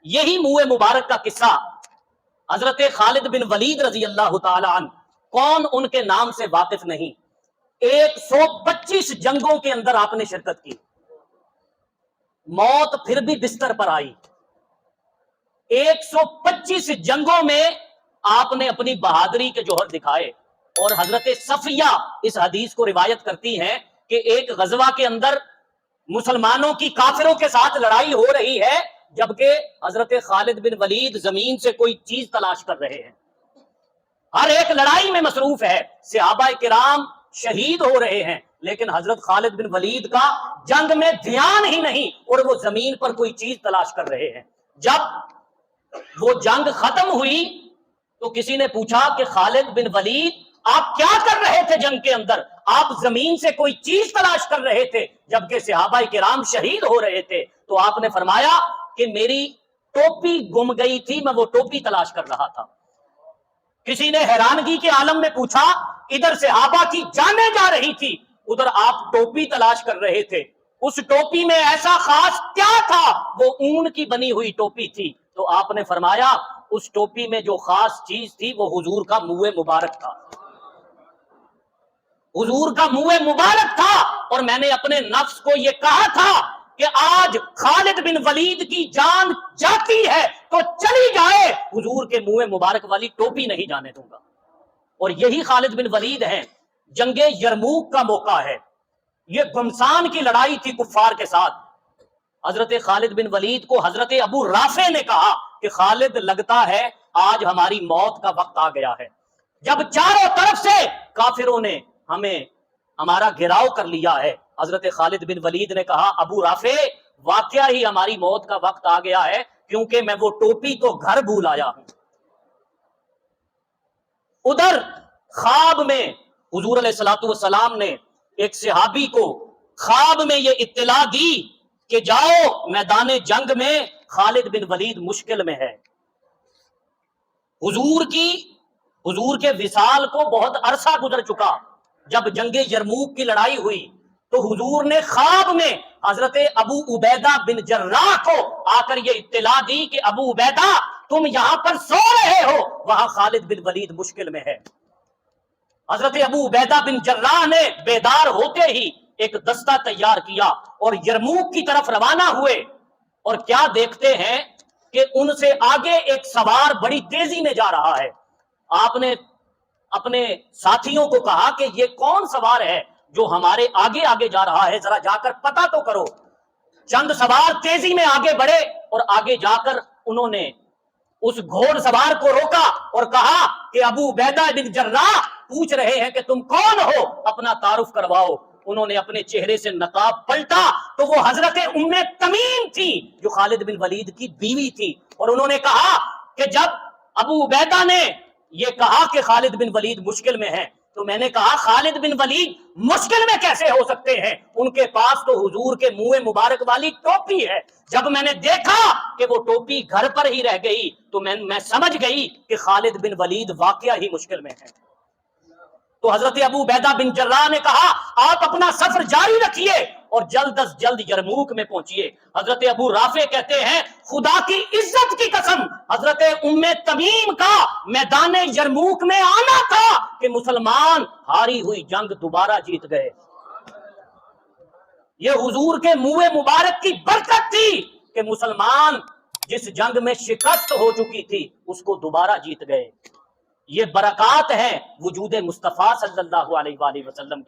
یہی منہ مبارک کا قصہ حضرت خالد بن ولید رضی اللہ تعالی عنہ، کون ان کے نام سے واقف نہیں؟ 125 جنگوں کے اندر آپ نے شرکت کی، موت پھر بھی بستر پر آئی۔ 125 جنگوں میں آپ نے اپنی بہادری کے جوہر دکھائے۔ اور حضرت صفیہ اس حدیث کو روایت کرتی ہیں کہ ایک غزوہ کے اندر مسلمانوں کی کافروں کے ساتھ لڑائی ہو رہی ہے، جبکہ حضرت خالد بن ولید زمین سے کوئی چیز تلاش کر رہے ہیں، ہر ایک لڑائی میں مصروف ہے، صحابہ کرام شہید ہو رہے ہیں، لیکن حضرت خالد بن ولید کا جنگ میں دھیان ہی نہیں اور وہ زمین پر کوئی چیز تلاش کر رہے ہیں۔ جب وہ جنگ ختم ہوئی تو کسی نے پوچھا کہ خالد بن ولید آپ کیا کر رہے تھے جنگ کے اندر؟ آپ زمین سے کوئی چیز تلاش کر رہے تھے جبکہ صحابہ کرام شہید ہو رہے تھے۔ تو آپ نے فرمایا کہ میری ٹوپی گم گئی تھی، میں وہ ٹوپی تلاش کر رہا تھا۔ کسی نے حیرانگی کے عالم میں پوچھا، ادھر صحابہ کی جانیں جا رہی تھی، ادھر آپ ٹوپی تلاش کر رہے تھے، اس ٹوپی میں ایسا خاص کیا تھا؟ وہ اون کی بنی ہوئی ٹوپی تھی۔ تو آپ نے فرمایا اس ٹوپی میں جو خاص چیز تھی وہ حضور کا منہ مبارک تھا، حضور کا منہ مبارک تھا۔ اور میں نے اپنے نفس کو یہ کہا تھا کہ آج خالد بن ولید کی جان جاتی ہے تو چلی جائے، حضور کے منہ مبارک والی ٹوپی نہیں جانے دوں گا۔ اور یہی خالد بن ولید ہیں۔ جنگ یرموک کا موقع ہے، یہ گمسان کی لڑائی تھی کفار کے ساتھ۔ حضرت خالد بن ولید کو حضرت ابو رافع نے کہا کہ خالد لگتا ہے آج ہماری موت کا وقت آ گیا ہے۔ جب چاروں طرف سے کافروں نے ہمارا گھیراؤ کر لیا ہے، حضرت خالد بن ولید نے کہا ابو رافع واقعہ ہی ہماری موت کا وقت آ گیا ہے، کیونکہ میں وہ ٹوپی تو گھر بھول آیا ہوں۔ ادھر خواب میں حضور علیہ الصلوۃ والسلام نے ایک صحابی کو خواب میں یہ اطلاع دی کہ جاؤ میدان جنگ میں خالد بن ولید مشکل میں ہے۔ حضور کے وصال کو بہت عرصہ گزر چکا۔ جب جنگ یرموک کی لڑائی ہوئی تو حضور نے خواب میں حضرت ابو عبیدہ بن جراح کو آ کر یہ اطلاع دی کہ ابو عبیدہ تم یہاں پر سو رہے ہو، وہاں خالد بن ولید مشکل میں ہے۔ حضرت ابو عبیدہ بن جراح نے بیدار ہوتے ہی ایک دستہ تیار کیا اور یرموک کی طرف روانہ ہوئے، اور کیا دیکھتے ہیں کہ ان سے آگے ایک سوار بڑی تیزی میں جا رہا ہے۔ آپ نے اپنے ساتھیوں کو کہا کہ یہ کون سوار ہے جو ہمارے آگے آگے جا رہا ہے، ذرا جا کر پتہ تو کرو۔ چند سوار تیزی میں آگے بڑھے اور آگے جا کر انہوں نے اس گھوڑ سوار کو روکا اور کہا کہ ابو عبیدہ بن جراح پوچھ رہے ہیں کہ تم کون ہو، اپنا تعارف کرواؤ۔ انہوں نے اپنے چہرے سے نقاب پلٹا تو وہ حضرت ام تمیم تھی جو خالد بن ولید کی بیوی تھی، اور انہوں نے کہا کہ جب ابو عبیدہ نے یہ کہا کہ خالد بن ولید مشکل میں ہے تو میں نے کہا خالد بن ولید مشکل میں کیسے ہو سکتے ہیں؟ ان کے پاس تو حضور کے منہ مبارک والی ٹوپی ہے۔ جب میں نے دیکھا کہ وہ ٹوپی گھر پر ہی رہ گئی تو میں سمجھ گئی کہ خالد بن ولید واقعہ ہی مشکل میں ہے۔ تو حضرت ابو عبیدہ بن جراح نے کہا آپ اپنا سفر جاری رکھیے اور جلد از جلد یرموک میں پہنچیے۔ حضرت ابو رافع کہتے ہیں خدا کی عزت کی قسم حضرت ام تمیم کا میدان یرموک میں آنا تھا کہ مسلمان ہاری ہوئی جنگ دوبارہ جیت گئے۔ یہ حضور کے منہ مبارک کی برکت تھی کہ مسلمان جس جنگ میں شکست ہو چکی تھی اس کو دوبارہ جیت گئے۔ یہ برکات ہیں وجود مصطفیٰ صلی اللہ علیہ وآلہ وسلم کی۔